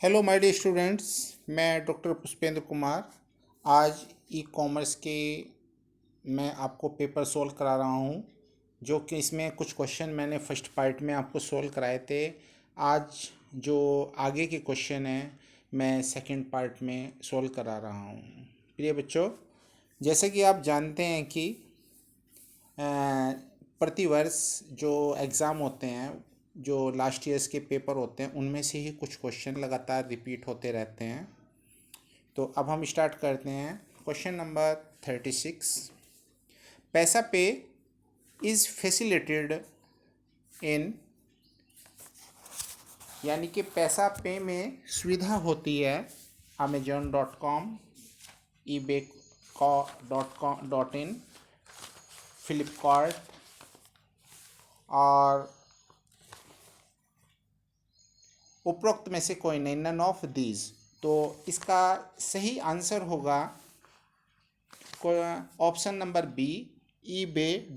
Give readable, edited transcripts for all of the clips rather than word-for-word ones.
Hello my dear students. मैं doctor Pushpendra Kumar आज e commerce के मैं आपको पेपर सोल्व करा रहा हूँ, जो कि इसमें कुछ क्वेश्चन मैंने फर्स्ट पार्ट में आपको सोल्व कराए थे। आज जो आगे के क्वेश्चन हैं मैं सेकंड पार्ट में सोल्व करा रहा हूँ। प्रिय बच्चों, जैसे कि आप जानते हैं कि अ, प्रतिवर्ष जो एग्ज़ाम होते हैं, जो लास्ट ईयर्स के पेपर होते हैं, उनमें से ही कुछ क्वेश्चन लगातार रिपीट होते रहते हैं। तो अब हम स्टार्ट करते हैं। Question number 36। पैसा पे इज़ फैसिलिटेटेड इन, यानी कि पैसा पे में सुविधा होती है Amazon.com, eBay .com.in, फ्लिपकार्ट और उपरोक्त में से कोई नहीं, नन ऑफ दीज। तो इसका सही आंसर होगा option number B, ebay.co.in।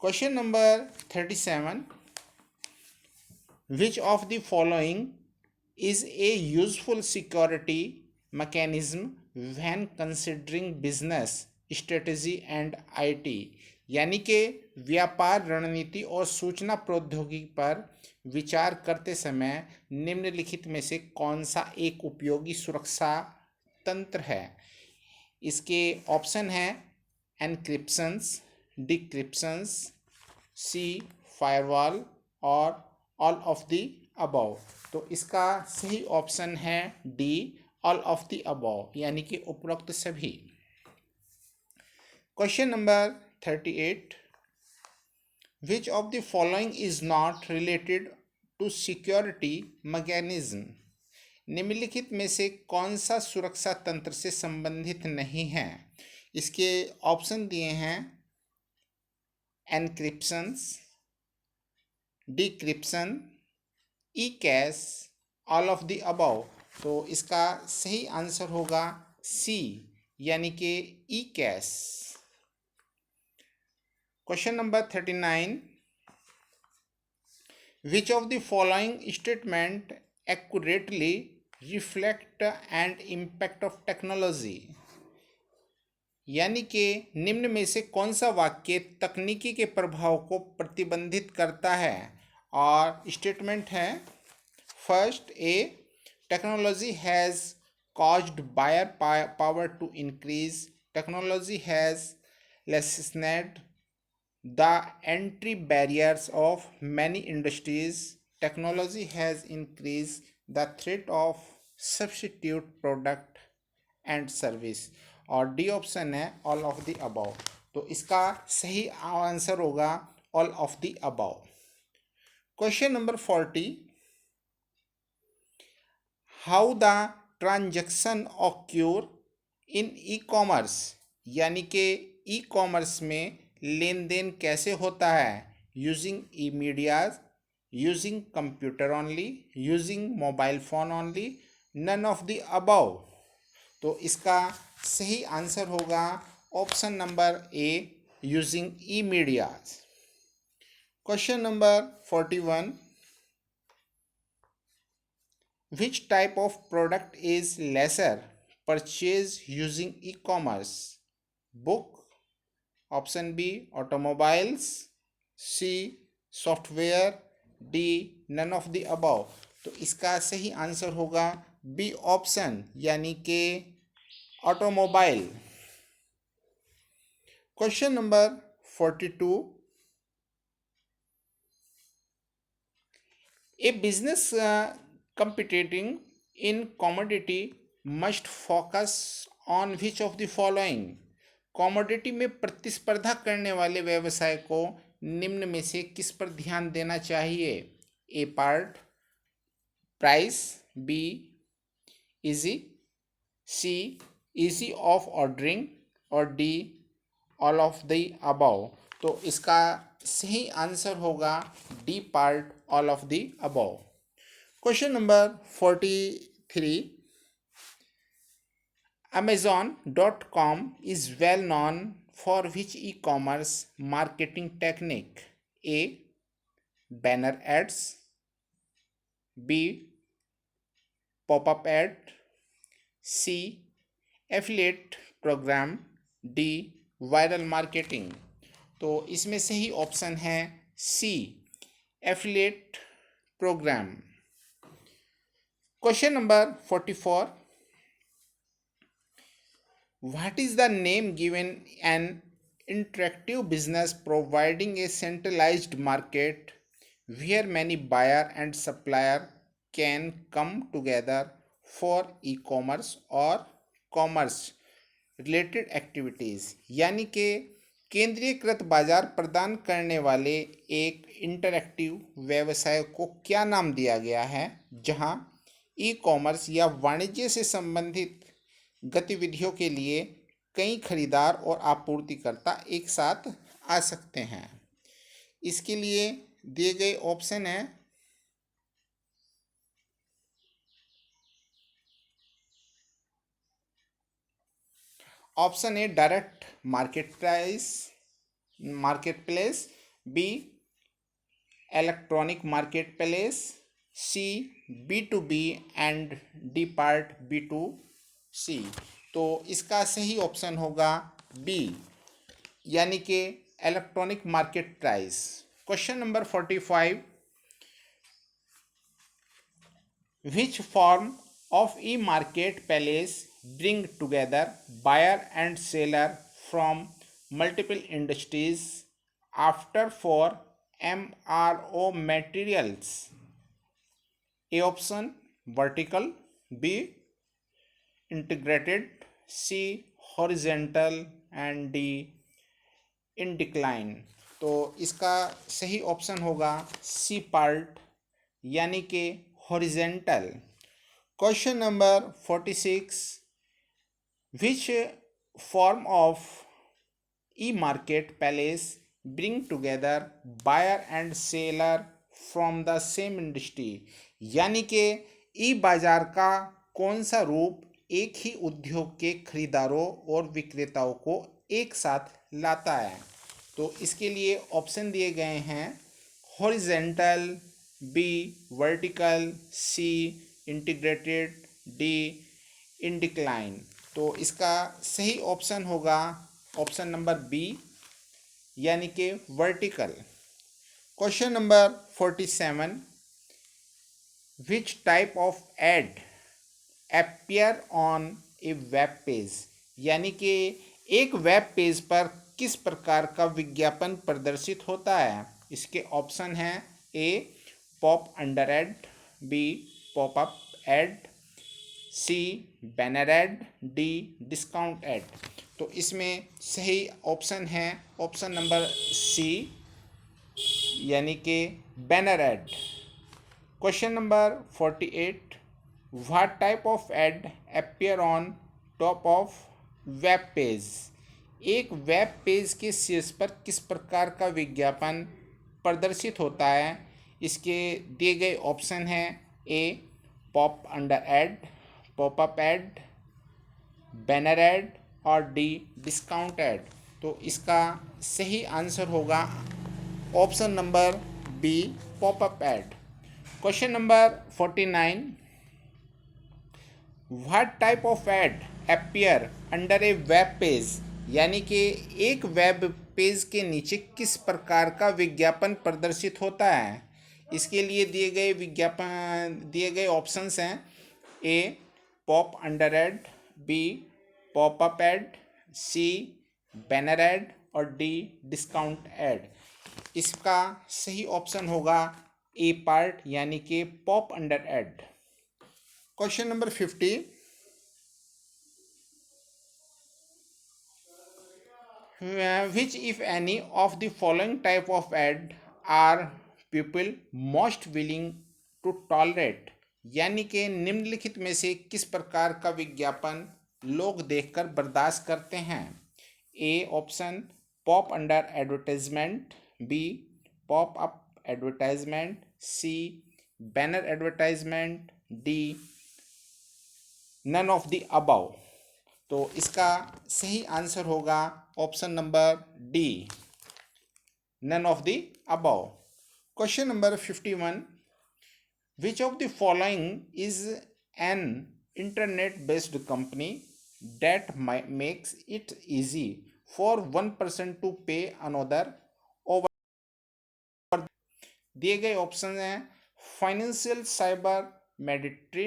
Question number 37। Which of the following is a useful security mechanism when considering business strategy and IT, यानी कि व्यापार रणनीति और सूचना प्रौद्योगिकी पर विचार करते समय निम्नलिखित में से कौन सा एक उपयोगी सुरक्षा तंत्र है। इसके ऑप्शन हैं एनक्रिप्शंस, डिक्रिप्शंस, सी फायरवॉल और ऑल ऑफ द अबव। तो इसका सही ऑप्शन है D, all of the above, यानी कि उपरोक्त सभी। Question number 38। Which of the following is not related to security mechanism, निम्नलिखित में से कौन सा सुरक्षा तंत्र से संबंधित नहीं है। इसके ऑप्शन दिए हैं encryptions, decryption, E cash, all of the above. तो इसका सही आंसर होगा सी, यानी कि E cash. Question number 39। Which of the following statement accurately reflect and impact of technology, यानी कि निम्न में से कौन सा वाक्य तकनीकी के प्रभाव को प्रतिबंधित करता है। और स्टेटमेंट है first A, technology has caused buyer power to increase, technology has lessened the entry barriers of many industries, technology has increased the threat of substitute product and service. और डी ऑप्शन है all of the above. तो इसका सही answer होगा all of the above. Question number 40। How the transaction occur in e commerce, यानी कि e commerce में लेन then कैसे होता है। Using e medias, using computer only, using mobile phone only, none of the above. तो इसका सही आंसर होगा option number A, using e medias. Question number 41। Which type of product is lesser purchase using e commerce, book, option B automobiles, C software, D none of the above. तो इसका सही answer होगा B option, यानी कि automobile. Question number 42। A business competing in commodity must focus on which of the following, commodity में प्रतिस्पर्धा करने वाले व्यवसाय को निम्न में से किस पर ध्यान देना चाहिए। A part, price, B easy, C easy of ordering और D all of the above. तो इसका सही आंसर होगा D part, all of the above. Question number 43। Amazon.com is well known for which e-commerce marketing technique? A, banner ads, B popup ad, C affiliate programme, D viral marketing. तो इसमें सही option है C affiliate programme. Question number 44, what is the name given an interactive business providing a centralized market where many buyer and supplier can come together for e-commerce or commerce related activities? यानी कि केंद्रीयकृत बाजार प्रदान करने वाले एक interactive व्यवसाय को क्या नाम दिया गया है जहां ई कॉमर्स या वाणिज्य से संबंधित गतिविधियों के लिए कई खरीदार और आपूर्तिकर्ता एक साथ आ सकते हैं? इसके लिए दिए गए ऑप्शन है option A direct market place, B electronic market place, C B2B and D part B2C। तो इसका सही ऑप्शन होगा बी, यानी कि electronic market price. Question number 45, which form of e-marketplace bring together buyer and seller from multiple industries after for MRO materials? A option vertical, B integrated, C horizontal and D incline। तो इसका सही option होगा सी part, यानी कि horizontal. Question number 46, which form of e market place bring together buyer and seller from the same industry? यानी कि ई बाजार का कौन सा रूप एक ही उद्योग के खरीदारों और विक्रेताओं को एक साथ लाता है? तो इसके लिए ऑप्शन दिए गए हैं horizontal, B vertical, C integrated, D in decline. तो इसका सही ऑप्शन होगा ऑप्शन नंबर बी, यानी कि vertical. Question number 47, which type of ad appear on a web page? यानी कि एक वेब पेज पर किस प्रकार का विज्ञापन प्रदर्शित होता है? इसके ऑप्शन हैं A pop under ad, B popup ad, C banner ad, D discount ad. तो इसमें सही ऑप्शन है ऑप्शन नंबर सी, यानी कि banner ad. Question number 48, what type of ad appear on top of web page? एक web page के शीर्ष पर किस प्रकार का विज्ञापन प्रदर्शित होता है? इसके दिए गए ऑप्शन हैं A pop under ad, popup ad, banner ad और डी डिस्काउंट एड। तो इसका सही आंसर होगा option number B popup ad. Question number 49, what type of ad appear under a web page? यानी कि एक वेब पेज के नीचे किस प्रकार का विज्ञापन प्रदर्शित होता है? इसके लिए दिए गए ऑप्शंस हैं A pop under ad, B popup ad, C banner ad और डी डिस्काउंट एड। इसका सही ऑप्शन होगा ए पार्ट, यानी कि pop under ad. Question number 50, which if any of the following type of ad are people most willing to tolerate? यानी कि निम्नलिखित में से किस प्रकार का विज्ञापन लोग देखकर बर्दाश्त करते हैं? A option pop under advertisement, B pop up advertisement, C banner advertisement, D none of the above. तो इसका सही आंसर होगा option number D, none of the above. Question number 51, Which of the following is an internet based company that makes it easy for one person to pay another over? दिए गए option हैं financial cyber mediary,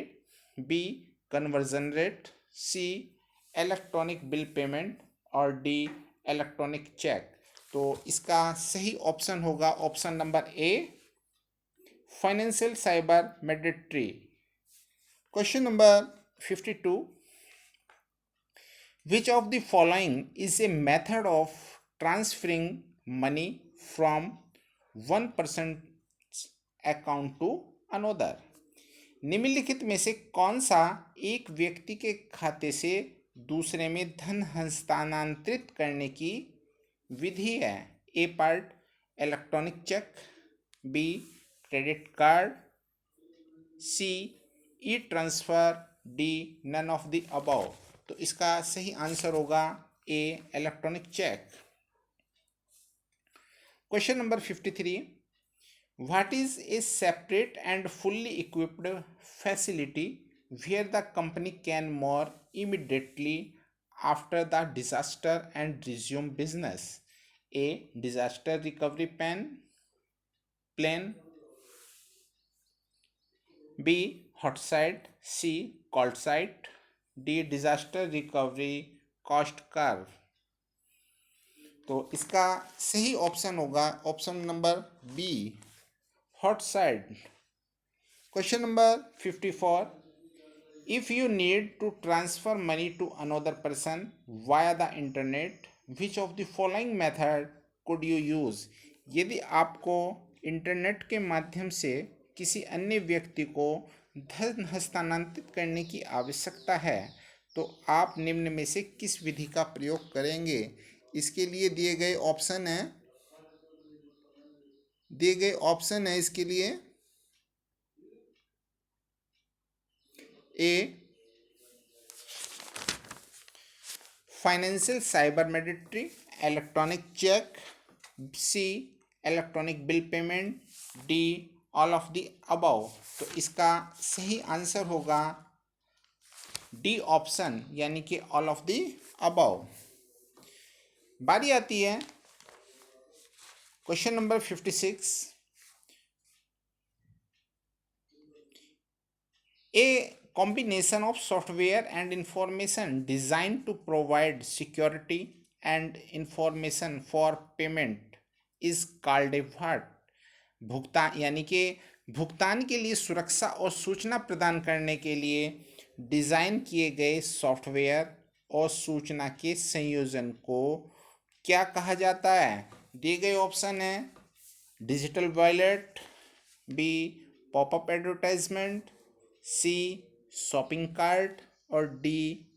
B conversion rate, C electronic bill payment और D electronic cheque. तो इसका सही option होगा option number A financial cyber mediary. Question number 52, which of the following is a method of transferring money from one person's account to another? निम्नलिखित में से कौन सा एक व्यक्ति के खाते से दूसरे में धन हस्तांतरित करने की विधि है? A part electronic cheque, B credit card, C E transfer, D none of the above. तो इसका सही आंसर होगा A electronic cheque. Question number 53, what is a separate and fully equipped facility where the company can more immediately after the disaster and resume business? A disaster recovery plan, B hot site, C cold site, D disaster recovery cost curve. तो इसका सही option होगा option number B hot site. Question number 54, if you need to transfer money to another person via the internet which of the following method could you use? यदि आपको internet के माध्यम से किसी अन्य व्यक्ति को धन हस्तांतरित करने की आवश्यकता है तो आप निम्न में से किस विधि का प्रयोग करेंगे? इसके लिए दिए गए ऑप्शन है इसके लिए A financial cyber mediary, electronic cheque, C electronic bill payment, D all of the above. तो इसका सही आंसर होगा डी ऑप्शन यानी कि ऑल ऑफ द अबव। बारी आती है question number 56, A combination of software and information designed to provide security and information for payment is called a what? भुगतान यानी कि भुगतान के लिए सुरक्षा और सूचना प्रदान करने के लिए डिज़ाइन किए गए सॉफ्टवेयर और सूचना के संयोजन को क्या कहा जाता है? दिए गए ऑप्शन है digital wallet, B popup advertisement, C shopping cart और डी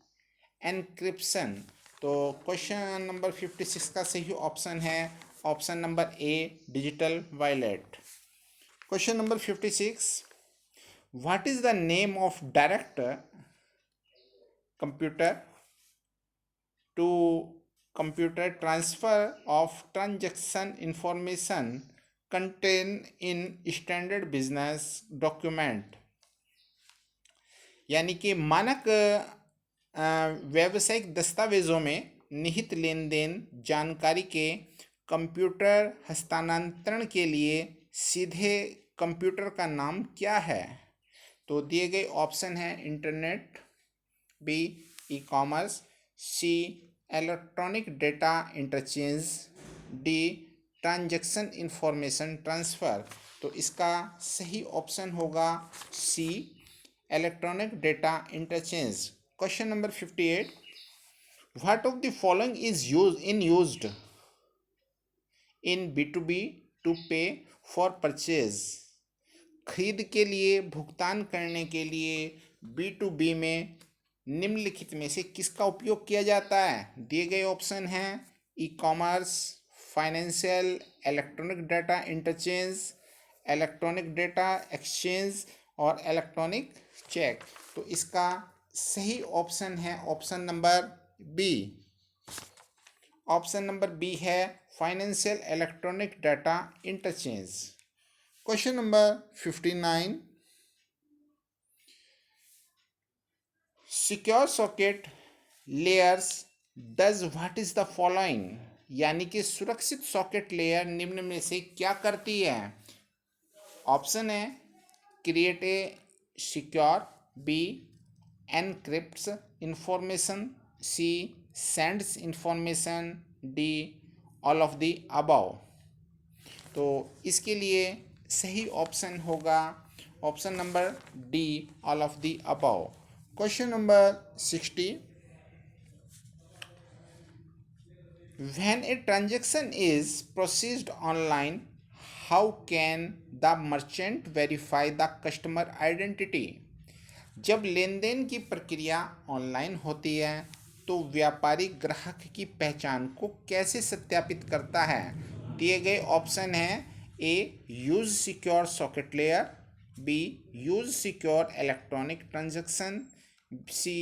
एनक्रिप्शन। तो क्वेश्चन नंबर 56 का सही ऑप्शन है option number A digital wallet. Question number 56, what is the name of direct computer to computer transfer of transaction information contain in standard business document? यानी कि मानक व्यावसायिक दस्तावेज़ों में निहित लेन देन जानकारी के कंप्यूटर हस्तांतरण के लिए सीधे कंप्यूटर का नाम क्या है? तो दिए गए ऑप्शन हैं internet, B E commerce, C electronic data interchange, D transaction information transfer. तो इसका सही ऑप्शन होगा C electronic data interchange. Question number 58, what of the following is used in B2B to pay for purchase? खरीद के लिए भुगतान करने के लिए B2B में निम्नलिखित में से किसका उपयोग किया जाता है? दिए गए ऑप्शन हैं E commerce, financial, electronic data interchange, electronic data exchange और इलेक्ट्रॉनिक चेक। तो इसका सही ऑप्शन है option number B. Option number B है financial electronic data interchange. Question number 59, secure socket layers does what is the following, यानी कि सुरक्षित socket layer निम्न में से क्या करती है। ऑप्शन है create a secure, B encrypts information, C sends information, D all of the above. तो इसके लिए सही ऑप्शन होगा option number D all of the above. Question number 60, when a transaction is processed online, how can the merchant verify the customer identity? जब लेन then की प्रक्रिया online होती है तो व्यापारी ग्राहक की पहचान को कैसे सत्यापित करता है। दिए गए ऑप्शन हैं A use secure socket layer, B use secure electronic transaction, C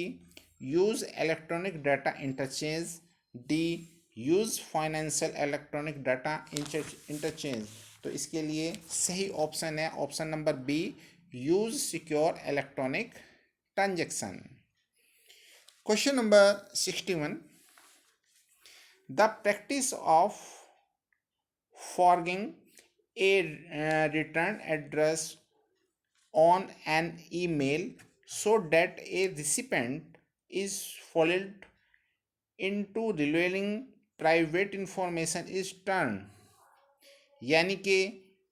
use electronic data interchange, D use financial electronic data interchange. तो इसके लिए सही ऑप्शन है option number B use secure electronic transaction. Question number 61, the practice of forging a return address on an email so that a recipient is followed into revealing private information is termed, यानी कि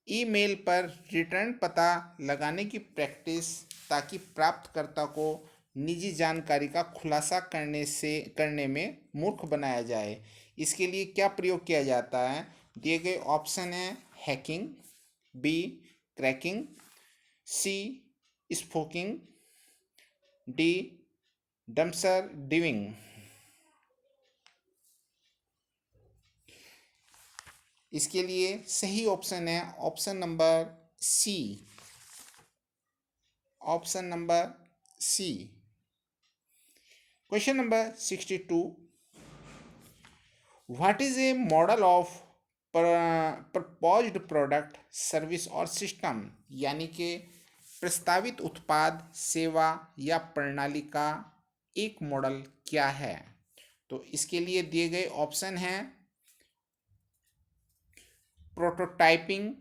email पर return पता लगाने की practice ताकि प्राप्तकर्ता को निजी जानकारी का खुलासा करने में मूर्ख बनाया जाए। इसके लिए क्या प्रयोग किया जाता है। दिए गए ऑप्शन हैं hacking, B cracking, C spoofing, D dumpster diving. इसके लिए सही ऑप्शन है option number C, option number C. Question number 62, what is a model of proposed product service और सिस्टम, यानी कि प्रस्तावित उत्पाद सेवा या प्रणाली का एक मॉडल क्या है। तो इसके लिए दिए गए ऑप्शन हैं prototyping,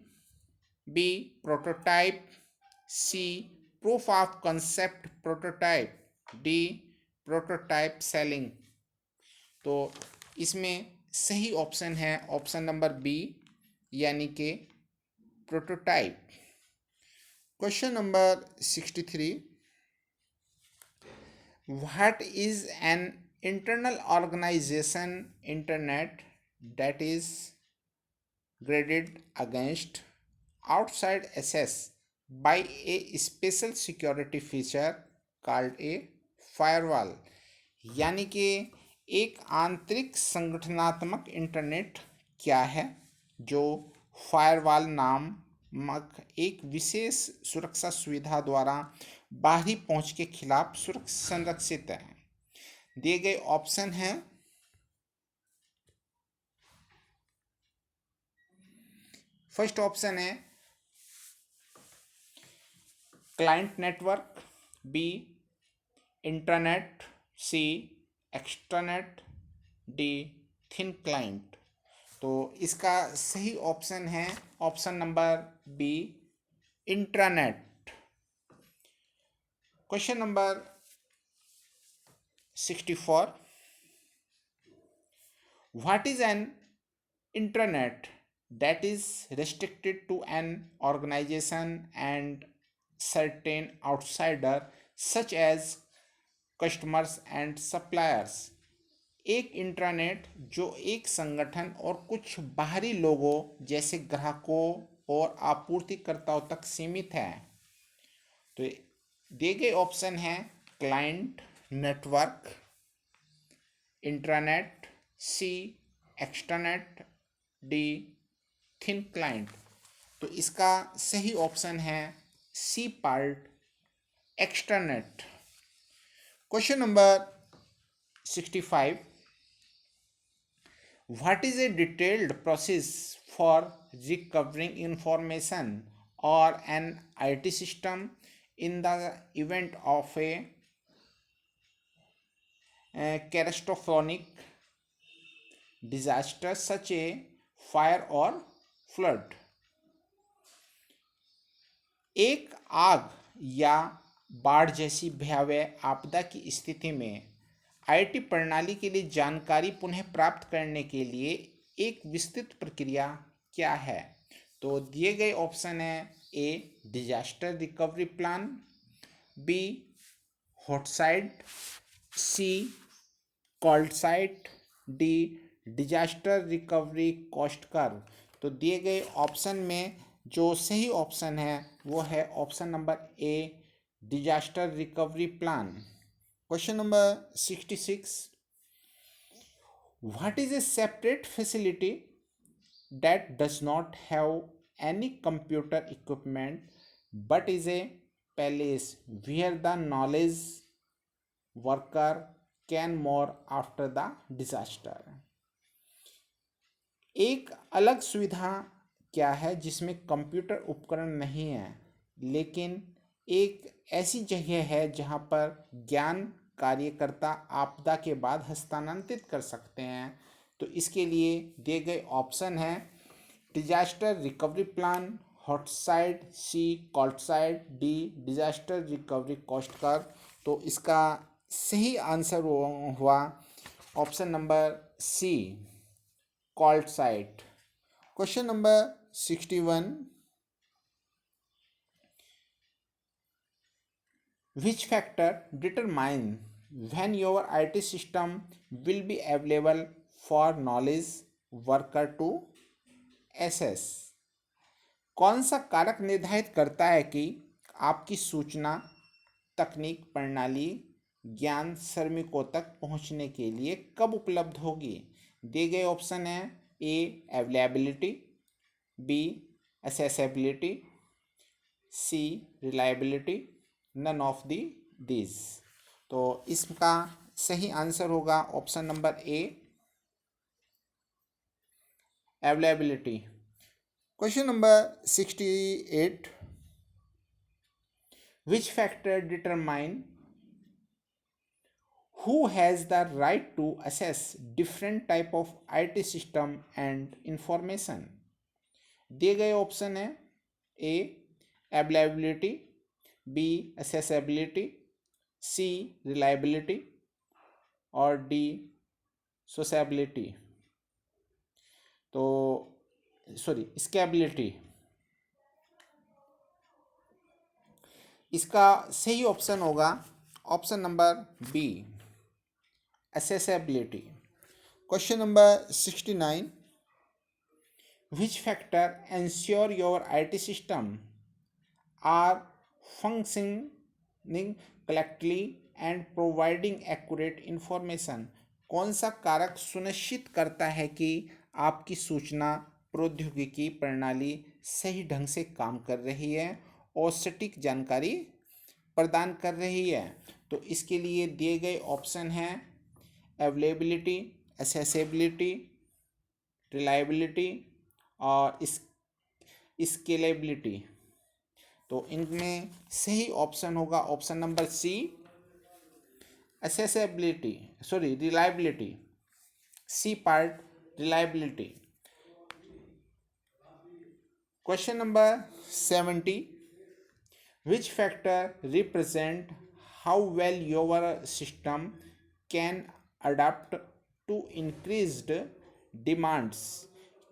B prototype, C proof of concept prototype, D prototype selling. तो इसमें सही ऑप्शन है ऑप्शन नंबर बी यानी कि prototype. Question number 63, what is an internal organisation internet that is graded against outside access by a special security feature called a firewall, यानी कि एक आंतरिक संगठनात्मक इंटरनेट क्या है जो फायरवॉल नामक एक विशेष सुरक्षा सुविधा द्वारा बाहरी पहुंच के खिलाफ संरक्षित है। दिए गए ऑप्शन हैं फर्स्ट ऑप्शन है client network, B internet, C extranet, D thin client. तो इसका सही ऑप्शन है option number B intranet. Question number 64, what is an internet that is restricted to an organization and certain outsider such as customers and suppliers। एक intranet जो एक संगठन और कुछ बाहरी लोगों जैसे ग्राहकों और आपूर्तिकर्ताओं तक सीमित है। तो दिए गए ऑप्शन हैं client network, intranet, C extranet, D thin client. तो इसका सही ऑप्शन है C part extranet. Question number 65, what is a detailed process for recovering information or an IT system in the event of a catastrophic disaster such a fire or flood. एक आग या बाढ़ जैसी भयावह आपदा की स्थिति में आईटी प्रणाली के लिए जानकारी पुनः प्राप्त करने के लिए एक विस्तृत प्रक्रिया क्या है? तो दिए गए ऑप्शन है A disaster recovery plan, B hot site, C cold site, D disaster recovery cost curve. तो दिए गए ऑप्शन में जो सही ऑप्शन है वो है option number A disaster recovery plan. Question number 66, what is a separate facility that does not have any computer equipment but is a palace where the knowledge worker can more after the disaster। एक अलग सुविधा क्या है जिसमें computer उपकरण नहीं है लेकिन एक ऐसी जगह है जहां पर ज्ञान कार्यकर्ता आपदा के बाद हस्तांतरित कर सकते हैं? तो इसके लिए दिए गए ऑप्शन है disaster recovery plan, hot site, C cold site, D disaster recovery cost curve. तो इसका सही आंसर हुआ option number C cold site. Question number 61, which factor determine when your IT system will be available for knowledge worker to assess? कौन सा कारक निर्धारित करता है कि आपकी सूचना तकनीक प्रणाली ज्ञान श्रमिकों तक पहुंचने के लिए कब उपलब्ध होगी? दिए गए ऑप्शन है A availability, B accessibility, C reliability, none of these. तो इसका सही आंसर होगा option number A availability. Question number 68, which factor determine who has the right to access different type of IT system and information? दिए गए option है A availability, B accessibility, C reliability और D sociability. तो sorry scalability. इसका सही option होगा option number B accessibility। Question number 69, which factor ensure your IT system are functioning correctly and providing accurate information? कौन सा कारक सुनिश्चित करता है कि आपकी सूचना प्रौद्योगिकी प्रणाली सही ढंग से काम कर रही है और सटीक जानकारी प्रदान कर रही है? तो इसके लिए दिए गए ऑप्शन हैं अवेलेबिलिटी, एक्सेसिबिलिटी, रिलायबिलिटी और स्केलेबिलिटी। तो इनमें सही ऑप्शन होगा option number C accessibility, sorry reliability, C part reliability. Question number 70, which factor represent how well your system can adapt to increased demands?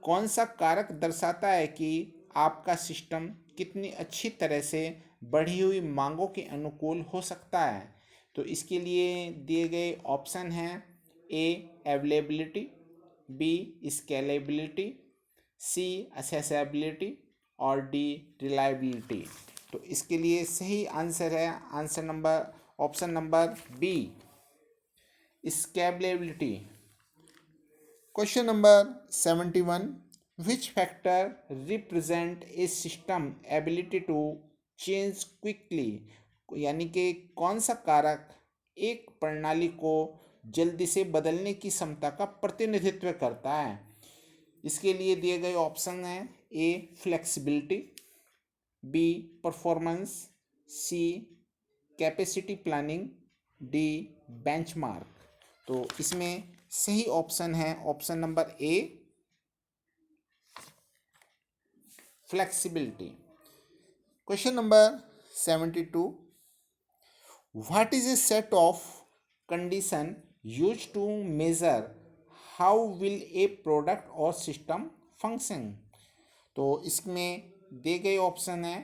कौन सा कारक दर्शाता है कि आपका सिस्टम कितनी अच्छी तरह से बढ़ी हुई मांगों के अनुकूल हो सकता है? तो इसके लिए दिए गए ऑप्शन हैं A availability, B scalability, C accessibility और डी रिलायबिलिटी। तो इसके लिए सही आंसर है answer number option number B scalability. Question number 71, which factor represent a system ability to change quickly? यानी कि कौन सा कारक एक प्रणाली को जल्दी से बदलने की क्षमता का प्रतिनिधित्व करता है? इसके लिए दिए गए ऑप्शन हैं A flexibility, B performance, C capacity planning, D benchmark. तो इसमें सही ऑप्शन है option number A, flexibility. Question number 72, what is a set of condition use to measure how will a product और सिस्टम फंक्शन। तो इसमें दिए गए option है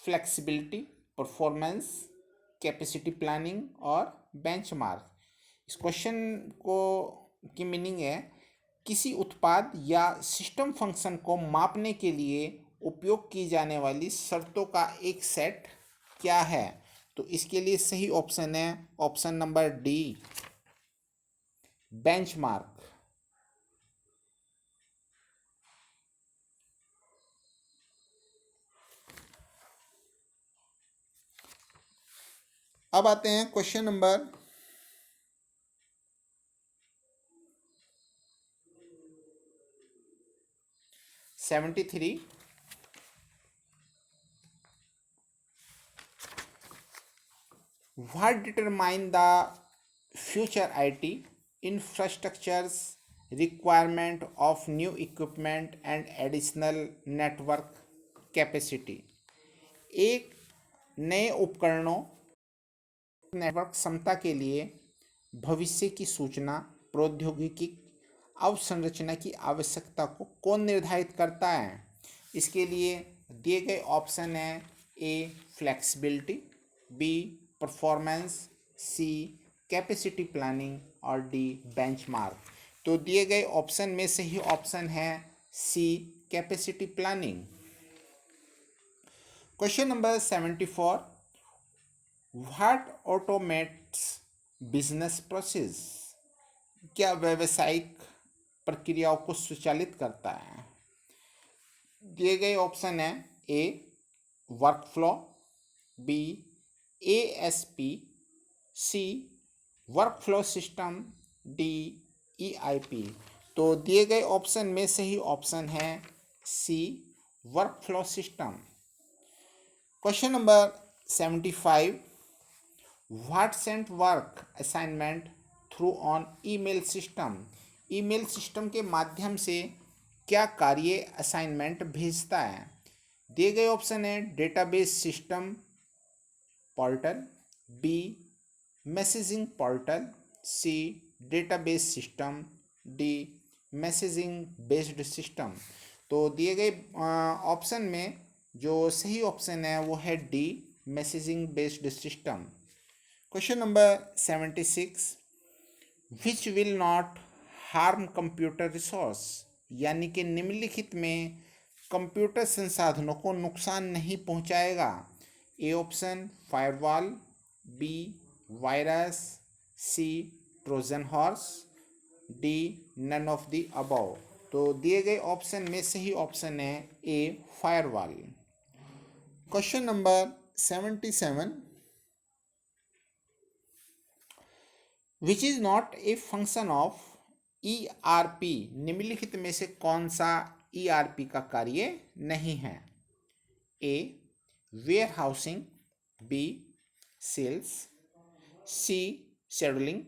फ्लेक्सिबिलिटी, परफॉर्मेंस, कैपेसिटी प्लानिंग और बेंचमार्क। इस क्वेश्चन को की मीनिंग है किसी उत्पाद या सिस्टम फंक्शन को मापने के लिए उपयोग की जाने वाली शर्तों का एक सेट क्या है। तो इसके लिए सही ऑप्शन है ऑप्शन नंबर डी, बेंचमार्क। अब आते हैं question number 73, what determine the future IT infrastructure's requirement of new equipment and additional network capacity। एक नए उपकरणों नेटवर्क क्षमता के लिए भविष्य की सूचना प्रौद्योगिकी अवसंरचना की आवश्यकता को कौन निर्धारित करता है। इसके लिए दिए गए ऑप्शन है A, flexibility, B, performance, C, capacity planning और डी, बेंचमार्क। तो दिए गए ऑप्शन में सही ऑप्शन है C, capacity planning. Question number 74, what automates business process. क्या व्यावसायिक प्रक्रियाओं को स्वचालित करता है। दिए गए ऑप्शन है A, workflow, B, ASP, C, workflow system, D, EIP. तो दिए गए ऑप्शन में सही ऑप्शन है C, workflow system. Question number 75, what sent work assignment through on email system. Email system के माध्यम से क्या कार्य असाइनमेंट भेजता है। दिए गए ऑप्शन है database system portal, B, messaging portal, C, database system, D, messaging based system. तो दिए गए ऑप्शन में जो सही ऑप्शन है वो है D, messaging based system. Question number 76, which will not harm computer resource. यानी कि निम्नलिखित में कंप्यूटर संसाधनों को नुकसान नहीं पहुंचाएगा। A option firewall, B, virus, C, Trojan horse, D, none of the above. तो दिए गए ऑप्शन में सही ऑप्शन है A, firewall. Question number 77, which is not a function of ERP. निम्नलिखित में से कौन सा ईआरपी का कार्य नहीं है। A, warehousing, B, sales, C, scheduling,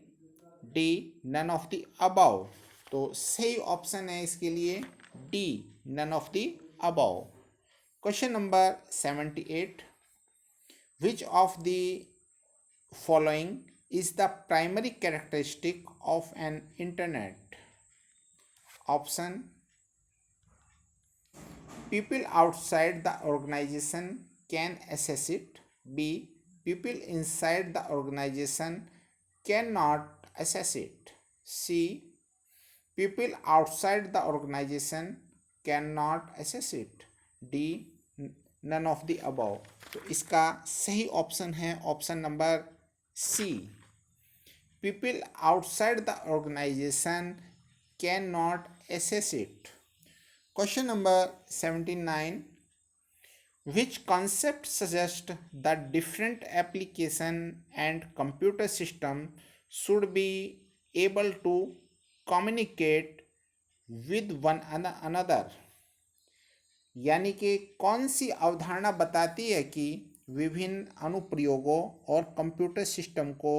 D, none of the above. तो सही ऑप्शन है इसके लिए D, none of the above. Question number 78, which of the following is the primary characteristic of an internet। option, people outside the organization can access it, b, people inside the organization cannot access it, c, people outside the organization cannot access it, d, none of the above। तो इसका सही option है option number C, people outside the organization cannot access it। Question number 79, which concept suggests that different application and computer system should be able to communicate with one another। यानी कि कौन सी अवधारणा बताती है कि विभिन्न अनुप्रयोगों और कंप्यूटर सिस्टम को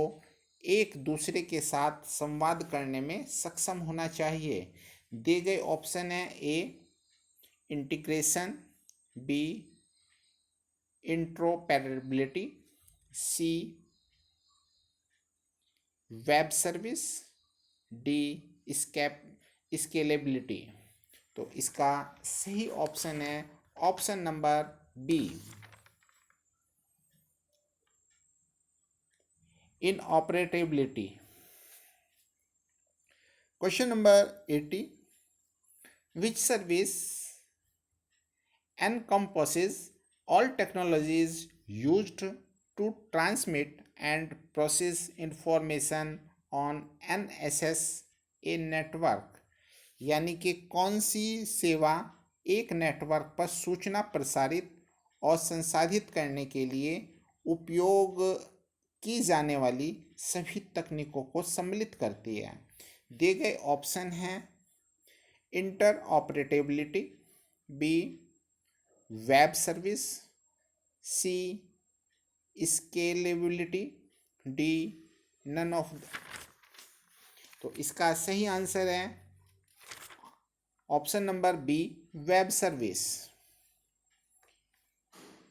एक दूसरे के साथ संवाद करने में सक्षम होना चाहिए। दिए गए ऑप्शन है A integration, B interoperability, C web service, D scalability. तो इसका सही ऑप्शन है option number B interoperability. Question number 80, which service encompasses all technologies used to transmit and process information on NSS a network। यानी कि कौन सी सेवा एक network पर सूचना प्रसारित और संसाधित करने के लिए उपयोग की जाने वाली सभी तकनीकों को सम्मिलित करती है। दिए गए ऑप्शन हैं interoperability, B web service, C scalability, D none of. तो इसका सही आंसर है option number B web service.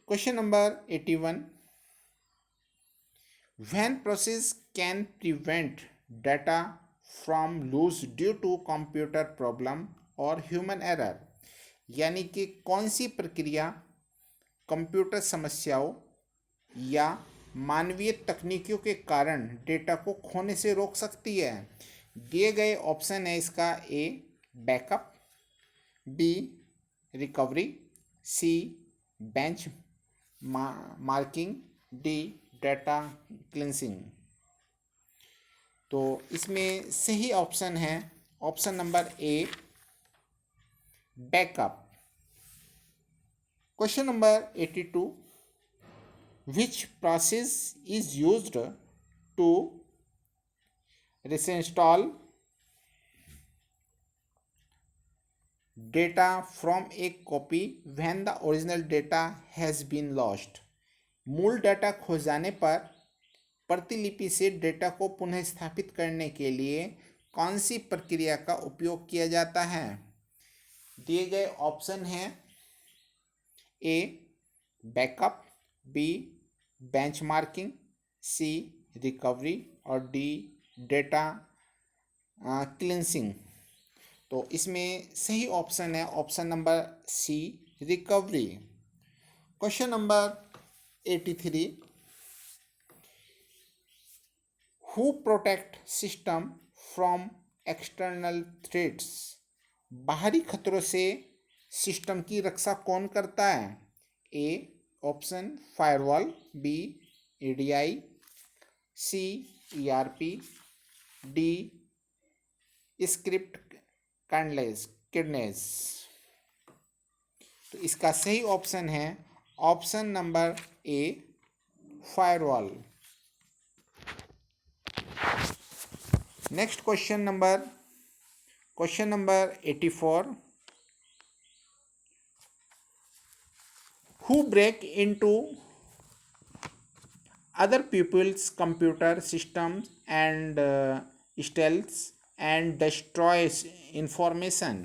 Question number 81, when process can prevent data from lose due to computer problem or human error. यानी कि कौन सी प्रक्रिया computer समस्याओं या मानवीय तकनीकियों के कारण डेटा को खोने से रोक सकती है। दिए गए ऑप्शन है इसका A backup, B recovery, C benchmarking, D data cleansing. तो इसमें सही ऑप्शन है option number A backup. Question number 82, which process is used to reinstall data from a copy when the original data has been lost। मूल data खो जाने पर प्रतिलिपि से डेटा को पुनः स्थापित करने के लिए कौन सी प्रक्रिया का उपयोग किया जाता है। दिए गए ऑप्शन हैं A backup, B benchmarking, C recovery और डी डेटा क्लिनसिंग। तो इसमें सही ऑप्शन है option number C recovery. Question number 83, who protect system from external threats. बाहरी खतरों से सिस्टम की रक्षा कौन करता है। A option firewall, B EDI, C ERP, D script kiddies. तो इसका सही ऑप्शन है option number A firewall. Next question number 84, who break into other people's computer systems and steals and destroys information।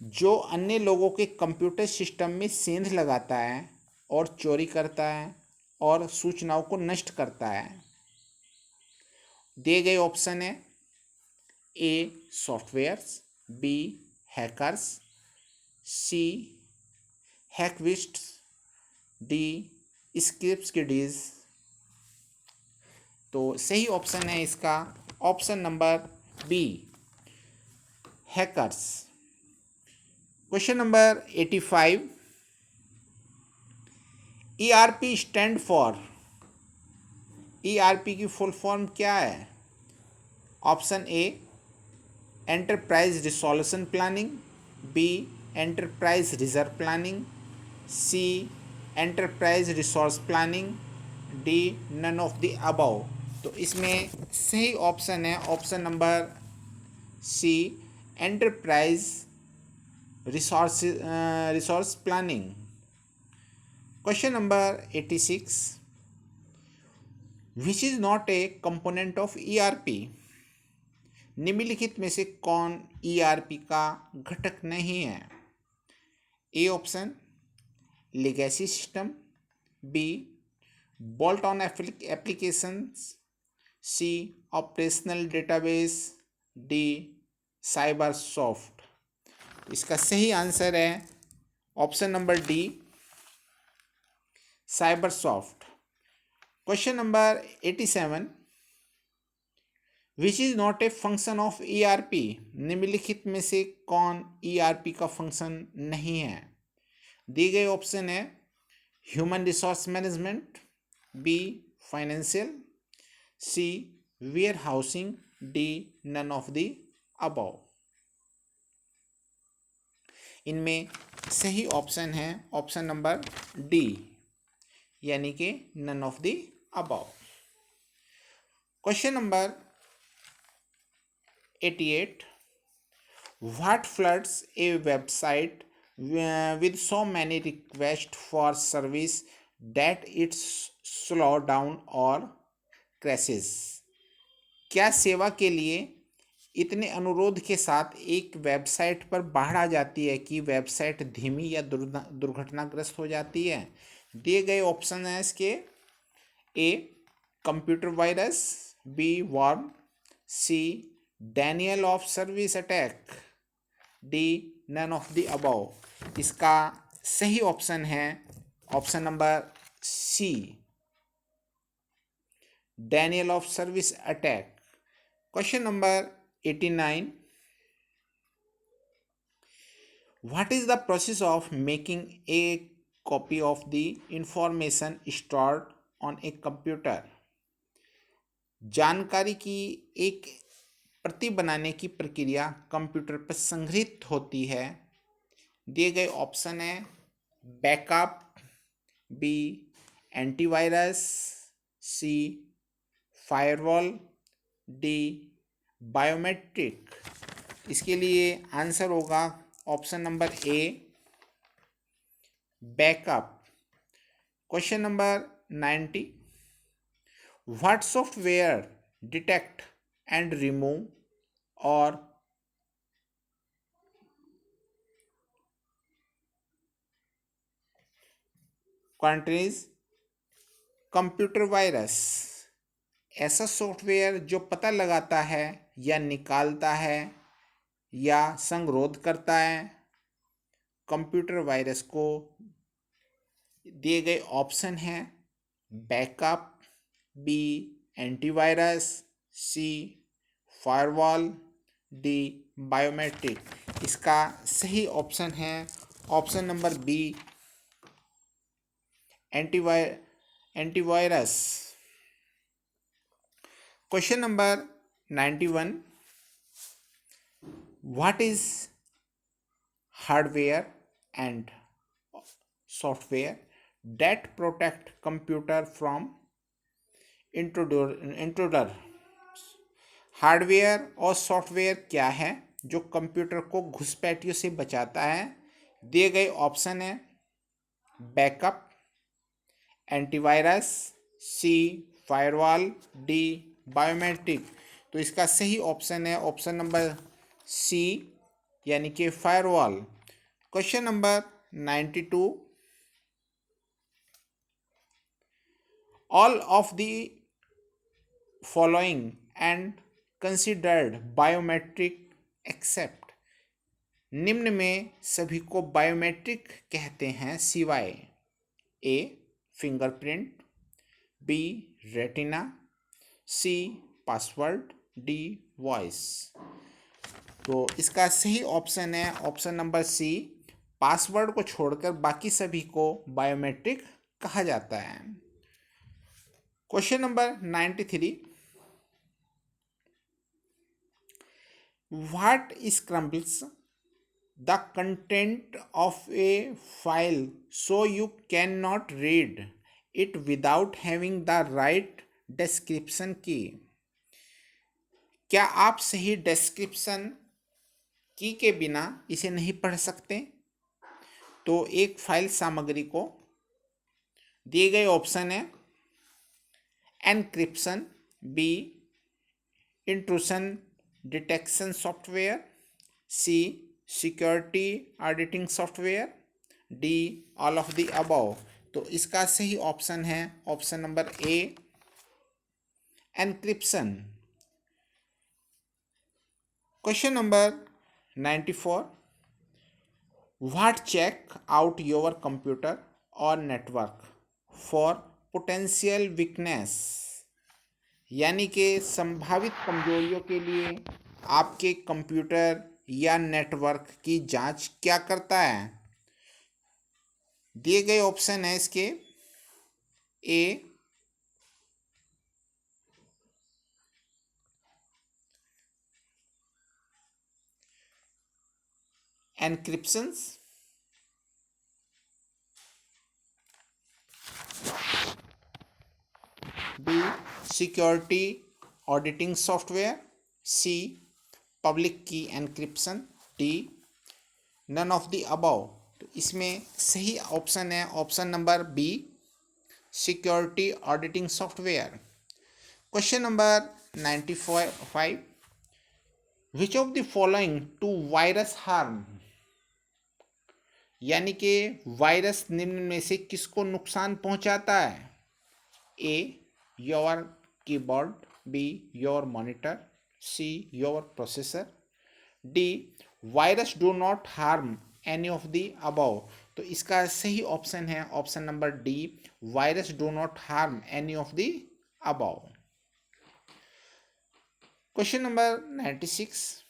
जो अन्य लोगों के कंप्यूटर सिस्टम में सेंध लगाता है और चोरी करता है और सूचनाओं को नष्ट करता है। दिए गए ऑप्शन है A softwares, B hackers, C hacktivist, D script kiddies. तो सही ऑप्शन है इसका option number B hackers. Question number 85, ERP stand for. ERP की फुल फॉर्म क्या है। Option A enterprise resolution planning, B enterprise reserve planning, C enterprise resource planning, D none of the above. तो इसमें सही option है option number C enterprise resource planning. Question number 86, which is not A component of ERP. निम्नलिखित में से कौन ईआरपी का घटक नहीं है? A option legacy system, B bolt on applications, C operational database, D cyber soft. इसका सही आंसर है option number D cyber soft. Question number 87, which is not a function of ERP. निम्नलिखित में से कौन ईआरपी का फंक्शन नहीं है? दिए गए ऑप्शन है human resource management, B financial, C warehousing, D none of the above. इनमें सही ऑप्शन है ऑप्शन नंबर डी, यानी कि none of the above. Question number 88, what floods a website with so many requests for service that it slow down or crashes। क्या सेवा के लिए इतने अनुरोध के साथ एक वेबसाइट पर बाढ़ आ जाती है कि वेबसाइट धीमी या दुर्घटनाग्रस्त हो जाती है? दिए गए ऑप्शन हैं इसके A computer virus, B worm, C denial of service attack, D none of the above. इसका सही ऑप्शन है option number C denial of service attack. Question number 89, what is the process of making a copy of the information stored on a computer. जानकारी की एक प्रति बनाने की प्रक्रिया कंप्यूटर पर संग्रहित होती है। दिए गए ऑप्शन है backup, B antivirus, C firewall, D biometric. इसके लिए आंसर होगा option number A backup. Question number 90, what software detect and remove और कंट्रीज कंप्यूटर वायरस। ऐसा सॉफ्टवेयर जो पता लगाता है या निकालता है या संरोध करता है कंप्यूटर वायरस को। दिए गए ऑप्शन हैं backup, B antivirus, C firewall, D biometric. इसका सही ऑप्शन है option number B antivirus. Question number 91, what is hardware and software that protect computer from intruder। Hardware और सॉफ्टवेयर क्या है जो कंप्यूटर को घुसपैठियों से बचाता है? दिए गए ऑप्शन है backup, antivirus, C firewall, D biometric. तो इसका सही ऑप्शन है ऑप्शन नंबर सी, यानी कि firewall. Question number 92, all of the following and considered biometric except। निम्न में सभी को बायोमेट्रिक कहते हैं सिवाय A fingerprint, B retina, C password, D voice. तो इसका सही ऑप्शन है ऑप्शन नंबर सी, पासवर्ड को छोड़कर बाकी सभी को बायोमेट्रिक कहा जाता है। Question number 93, what scrambles the content of a file so you can not read it without having the right description key. क्या आप सही डिस्क्रिप्शन की के बिना इसे नहीं पढ़ सकते? तो एक फाइल सामग्री को दिए गए ऑप्शन है encryption, B. intrusion detection software, C. security auditing software, D. all of the above। तो इसका सही ऑप्शन है option number A, encryption. Question number 94, what check out your computer और नेटवर्क फॉर पोटेंशियल वीकनेस, यानी कि संभावित कमजोरियों के लिए आपके कंप्यूटर या नेटवर्क की जांच क्या करता है। दिए गए ऑप्शन है इसके, A encryptions, B security auditing software, C public key encryption, D none of the above. तो इसमें सही ऑप्शन है option number B, security auditing software. Question number 95, which of the following to virus harm, यानी कि virus निम्न में से किसको नुकसान पहुंचाता है। A your keyboard, B your monitor, C your processor, D virus do not harm any of the above. तो इसका सही ऑप्शन है option number D, virus do not harm any of the above. Question number 96,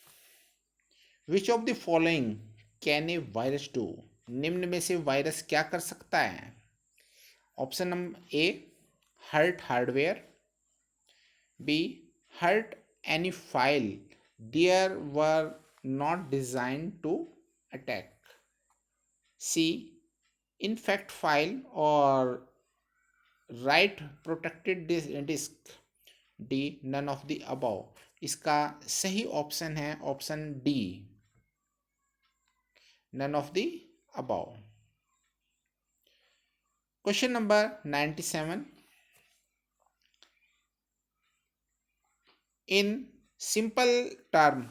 which of the following can a virus do, निम्न में से वायरस क्या कर सकता है। Option number A hurt hardware, B hurt any file there were not design to attack, C infect file or write protected disk, D none of the above. इसका सही ऑप्शन है option D, none of the above. Question number 97, in simple term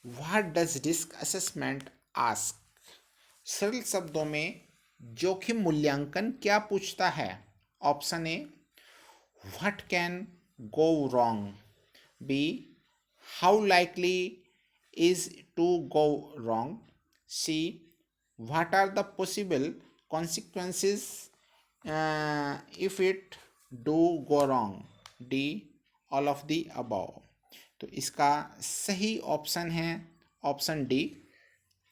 what does risk assessment ask, सरल शब्दों में जोखिम मूल्यांकन क्या पूछता है। Option A what can go wrong, B how likely is to go wrong, C what are the possible consequences if it do go wrong, D all of the above. तो इसका सही ऑप्शन है option D,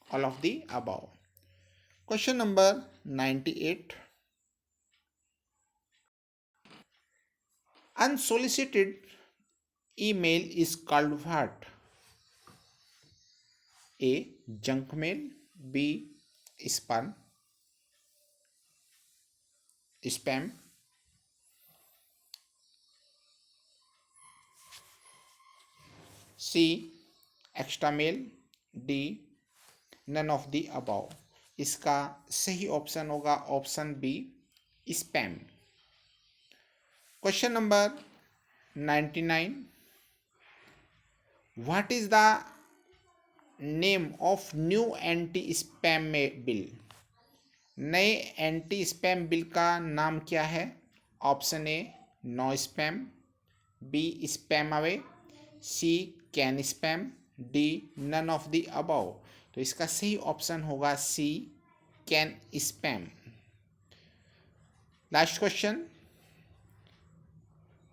all of the above. Question number 98, unsolicited email is called what, A junk mail, B spam, spam, C extra mail, D none of the above. इसका सही option होगा option B, spam. Question number 99, what is the name of new anti spam bill, नए anti spam bill का नाम क्या है। Option A no spam, B spam away, C can spam, D none of the above. तो इसका सही option होगा C can spam. Last question,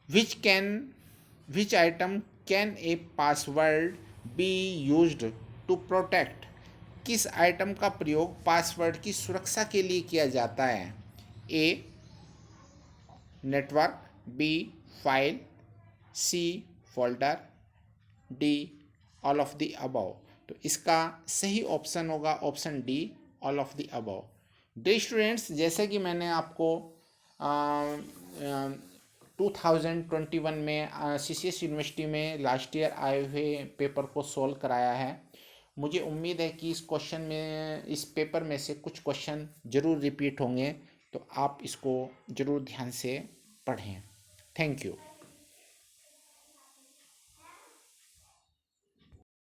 which item can a password be used to protect, किस item का प्रयोग password की सुरक्षा के लिए किया जाता है। A network, B file, C folder, D all of the above. तो इसका सही ऑप्शन होगा option D, all of the above. Dear students, जैसे कि मैंने आपको 2021 में सीसीएस यूनिवर्सिटी में लास्ट ईयर आए हुए पेपर को सॉल्व कराया है। मुझे उम्मीद है कि इस पेपर में से कुछ क्वेश्चन ज़रूर रिपीट होंगे, तो आप इसको ज़रूर ध्यान से पढ़ें। Thank you.